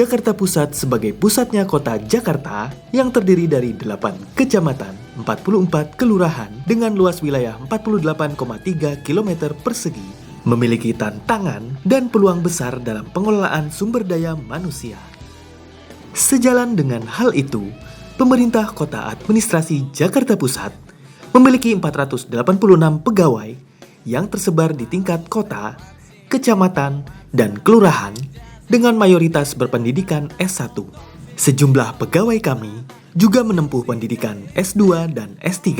Jakarta Pusat sebagai pusatnya kota Jakarta yang terdiri dari 8 kecamatan, 44 kelurahan dengan luas wilayah 48,3 km persegi, memiliki tantangan dan peluang besar dalam pengelolaan sumber daya manusia. Sejalan dengan hal itu, pemerintah Kota Administrasi Jakarta Pusat memiliki 486 pegawai yang tersebar di tingkat kota, kecamatan, dan kelurahan dengan mayoritas berpendidikan S1. Sejumlah pegawai kami juga menempuh pendidikan S2 dan S3,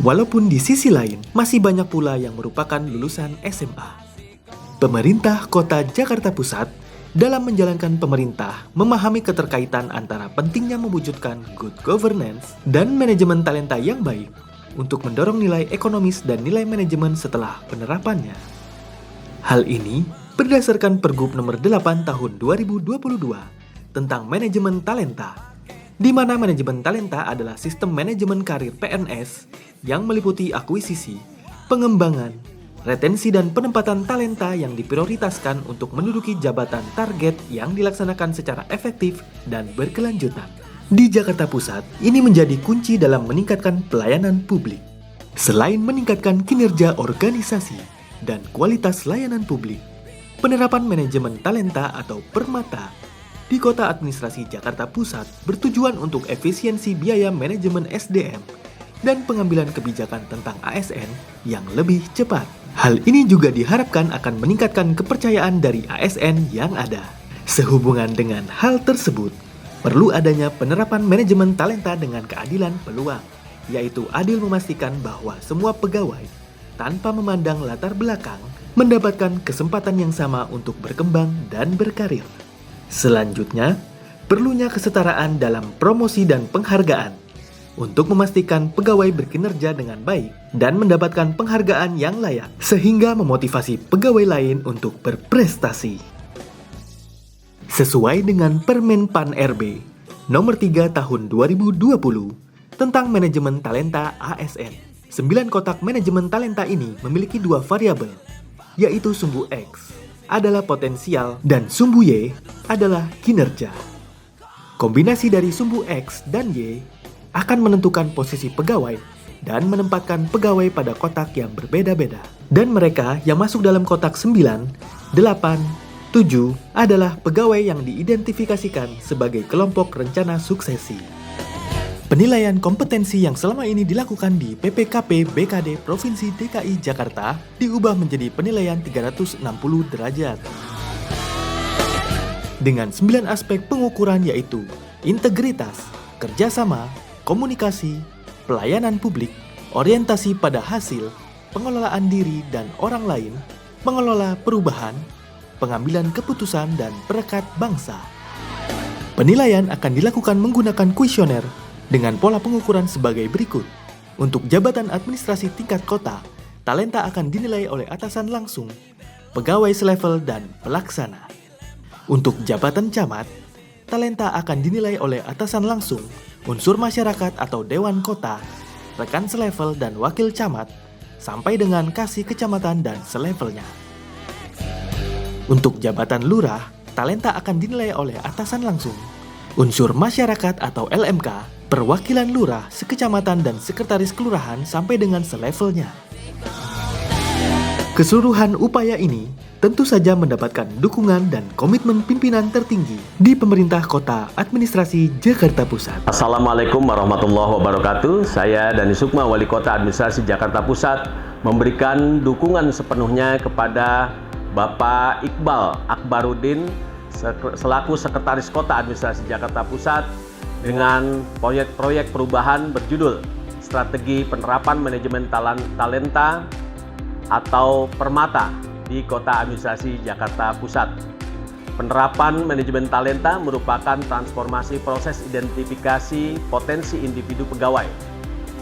walaupun di sisi lain masih banyak pula yang merupakan lulusan SMA. Pemerintah Kota Jakarta Pusat dalam menjalankan pemerintah memahami keterkaitan antara pentingnya mewujudkan good governance dan manajemen talenta yang baik untuk mendorong nilai ekonomis dan nilai manajemen setelah penerapannya. Hal ini berdasarkan Pergub nomor 8 tahun 2022 tentang manajemen talenta, di mana manajemen talenta adalah sistem manajemen karir PNS yang meliputi akuisisi, pengembangan, retensi dan penempatan talenta yang diprioritaskan untuk menduduki jabatan target yang dilaksanakan secara efektif dan berkelanjutan. Di Jakarta Pusat, ini menjadi kunci dalam meningkatkan pelayanan publik. Selain meningkatkan kinerja organisasi dan kualitas layanan publik, penerapan manajemen talenta atau Permata di Kota Administrasi Jakarta Pusat bertujuan untuk efisiensi biaya manajemen SDM dan pengambilan kebijakan tentang ASN yang lebih cepat. Hal ini juga diharapkan akan meningkatkan kepercayaan dari ASN yang ada. Sehubungan dengan hal tersebut, perlu adanya penerapan manajemen talenta dengan keadilan peluang, yaitu adil memastikan bahwa semua pegawai, tanpa memandang latar belakang, mendapatkan kesempatan yang sama untuk berkembang dan berkarir. Selanjutnya, perlunya kesetaraan dalam promosi dan penghargaan untuk memastikan pegawai berkinerja dengan baik dan mendapatkan penghargaan yang layak, sehingga memotivasi pegawai lain untuk berprestasi. Sesuai dengan Permen PAN RB nomor 3 tahun 2020 tentang manajemen talenta ASN, 9 kotak manajemen talenta ini memiliki 2 variabel, yaitu sumbu X adalah potensial dan sumbu Y adalah kinerja. Kombinasi dari sumbu X dan Y akan menentukan posisi pegawai dan menempatkan pegawai pada kotak yang berbeda-beda. Dan mereka yang masuk dalam kotak 9, 8, 7 adalah pegawai yang diidentifikasikan sebagai kelompok rencana suksesi. Penilaian kompetensi yang selama ini dilakukan di PPKP BKD Provinsi DKI Jakarta diubah menjadi penilaian 360 derajat. Dengan 9 aspek pengukuran yaitu integritas, kerjasama, komunikasi, pelayanan publik, orientasi pada hasil, pengelolaan diri dan orang lain, pengelola perubahan, pengambilan keputusan dan perekat bangsa. Penilaian akan dilakukan menggunakan kuesioner dengan pola pengukuran sebagai berikut. Untuk jabatan administrasi tingkat kota, talenta akan dinilai oleh atasan langsung, pegawai selevel dan pelaksana. Untuk jabatan camat, talenta akan dinilai oleh atasan langsung, unsur masyarakat atau dewan kota, rekan selevel dan wakil camat, sampai dengan kasih kecamatan dan selevelnya. Untuk jabatan lurah, talenta akan dinilai oleh atasan langsung, unsur masyarakat atau LMK, perwakilan lurah, sekecamatan dan sekretaris kelurahan sampai dengan selevelnya. Keseluruhan upaya ini tentu saja mendapatkan dukungan dan komitmen pimpinan tertinggi di pemerintah Kota Administrasi Jakarta Pusat. Assalamualaikum warahmatullahi wabarakatuh. Saya Dani Sukma, Wali Kota Administrasi Jakarta Pusat, memberikan dukungan sepenuhnya kepada Bapak Iqbal Akbaruddin selaku Sekretaris Kota Administrasi Jakarta Pusat dengan proyek perubahan berjudul Strategi Penerapan Manajemen Talenta atau Permata di Kota Administrasi Jakarta Pusat. Penerapan manajemen talenta merupakan transformasi proses identifikasi potensi individu pegawai.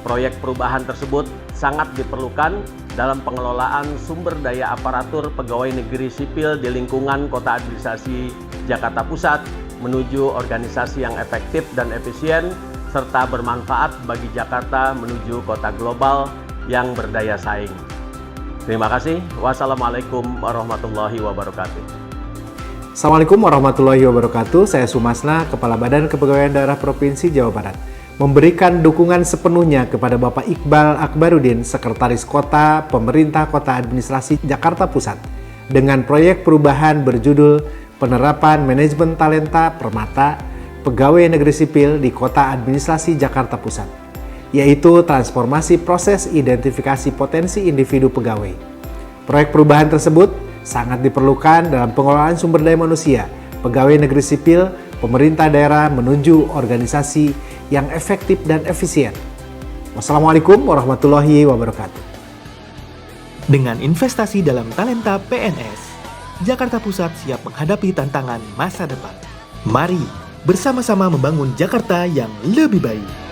Proyek perubahan tersebut sangat diperlukan dalam pengelolaan sumber daya aparatur pegawai negeri sipil di lingkungan Kota Administrasi Jakarta Pusat menuju organisasi yang efektif dan efisien serta bermanfaat bagi Jakarta menuju kota global yang berdaya saing. Terima kasih. Wassalamualaikum warahmatullahi wabarakatuh. Assalamualaikum warahmatullahi wabarakatuh. Saya Sumasna, Kepala Badan Kepegawaian Daerah Provinsi Jawa Barat, memberikan dukungan sepenuhnya kepada Bapak Iqbal Akbaruddin, Sekretaris Kota Pemerintah Kota Administrasi Jakarta Pusat, dengan proyek perubahan berjudul Penerapan Manajemen Talenta Permata Pegawai Negeri Sipil di Kota Administrasi Jakarta Pusat, yaitu transformasi proses identifikasi potensi individu pegawai. Proyek perubahan tersebut sangat diperlukan dalam pengelolaan sumber daya manusia, pegawai negeri sipil, pemerintah daerah menuju organisasi yang efektif dan efisien. Wassalamualaikum warahmatullahi wabarakatuh. Dengan investasi dalam talenta PNS, Jakarta Pusat siap menghadapi tantangan masa depan. Mari bersama-sama membangun Jakarta yang lebih baik.